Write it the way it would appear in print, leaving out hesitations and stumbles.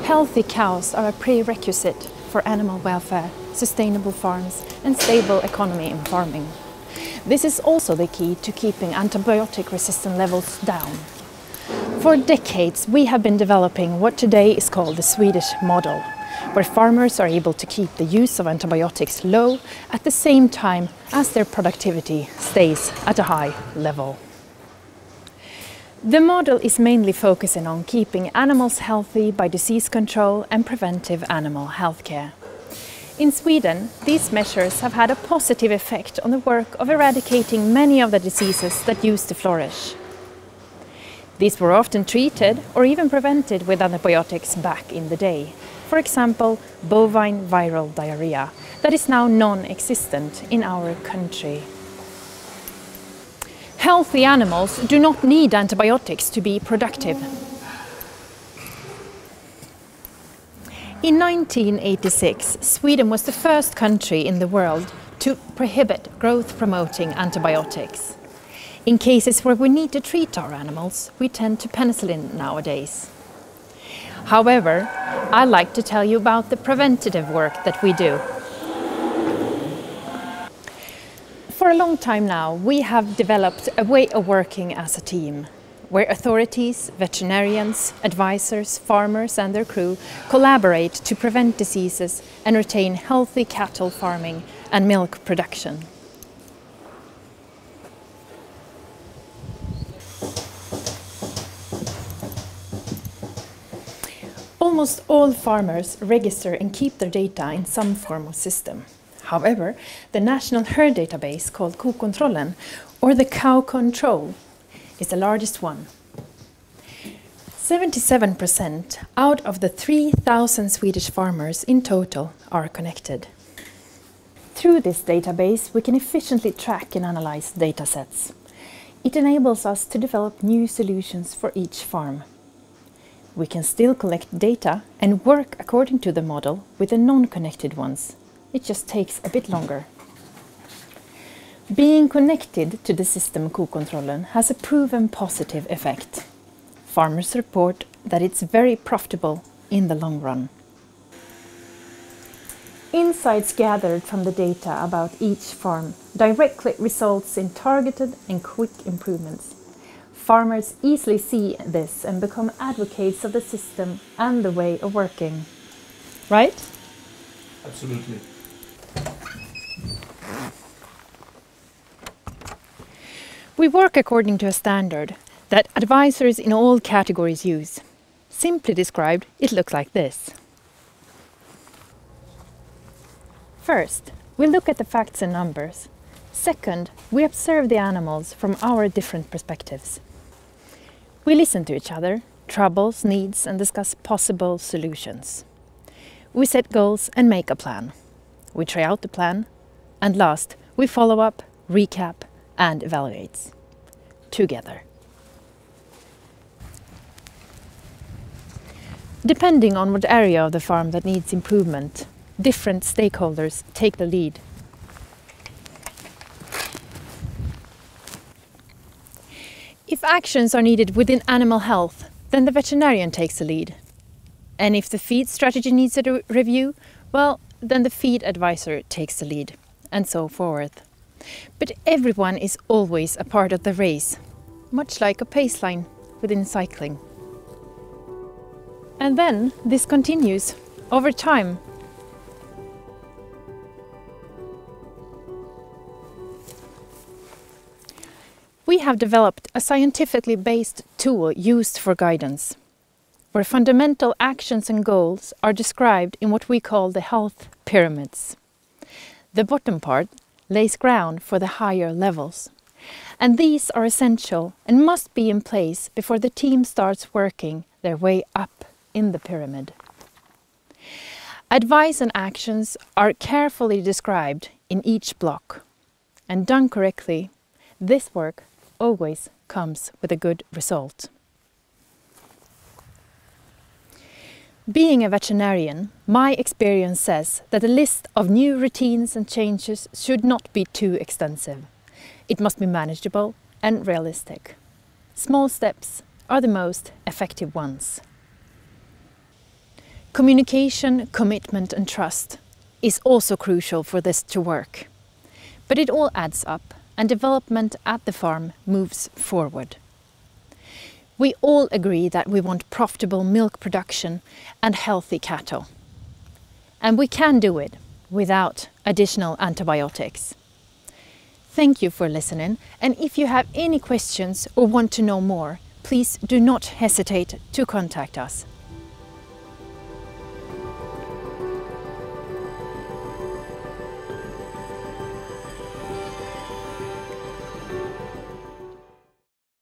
Healthy cows are a prerequisite for animal welfare, sustainable farms and stable economy in farming. This is also the key to keeping antibiotic resistant levels down. For decades we have been developing what today is called the Swedish model, where farmers are able to keep the use of antibiotics low at the same time as their productivity stays at a high level. The model is mainly focusing on keeping animals healthy by disease control and preventive animal health care. In Sweden, these measures have had a positive effect on the work of eradicating many of the diseases that used to flourish. These were often treated or even prevented with antibiotics back in the day. For example, bovine viral diarrhea, that is now non-existent in our country. Healthy animals do not need antibiotics to be productive. In 1986, Sweden was the first country in the world to prohibit growth-promoting antibiotics. In cases where we need to treat our animals, we tend to penicillin nowadays. However, I'd like to tell you about the preventative work that we do. For a long time now, we have developed a way of working as a team, where authorities, veterinarians, advisors, farmers and their crew collaborate to prevent diseases and retain healthy cattle farming and milk production. Almost all farmers register and keep their data in some form of system. However, the national herd database called Kokontrollen, or the cow control, is the largest one. 77% out of the 3,000 Swedish farmers in total are connected. Through this database, we can efficiently track and analyze data sets. It enables us to develop new solutions for each farm. We can still collect data and work according to the model with the non-connected ones. It just takes a bit longer. Being connected to the system Kokontrollen has a proven positive effect. Farmers report that it's very profitable in the long run. Insights gathered from the data about each farm directly results in targeted and quick improvements. Farmers easily see this and become advocates of the system and the way of working. Right? Absolutely. We work according to a standard that advisors in all categories use. Simply described, it looks like this. First, we look at the facts and numbers. Second, we observe the animals from our different perspectives. We listen to each other, troubles, needs, and discuss possible solutions. We set goals and make a plan. We try out the plan, and last, we follow up, recap, and evaluate together. Depending on what area of the farm that needs improvement, different stakeholders take the lead. If actions are needed within animal health, then the veterinarian takes the lead. And if the feed strategy needs a review, well, then the feed advisor takes the lead, and so forth. But everyone is always a part of the race, much like a pace line within cycling. And then this continues over time. We have developed a scientifically based tool used for guidance, where fundamental actions and goals are described in what we call the health pyramids. The bottom part lays ground for the higher levels, and these are essential and must be in place before the team starts working their way up in the pyramid. Advice and actions are carefully described in each block, and done correctly, this work always comes with a good result. Being a veterinarian, my experience says that a list of new routines and changes should not be too extensive. It must be manageable and realistic. Small steps are the most effective ones. Communication, commitment and trust is also crucial for this to work. But it all adds up and development at the farm moves forward. We all agree that we want profitable milk production and healthy cattle. And we can do it without additional antibiotics. Thank you for listening, and if you have any questions or want to know more, please do not hesitate to contact us.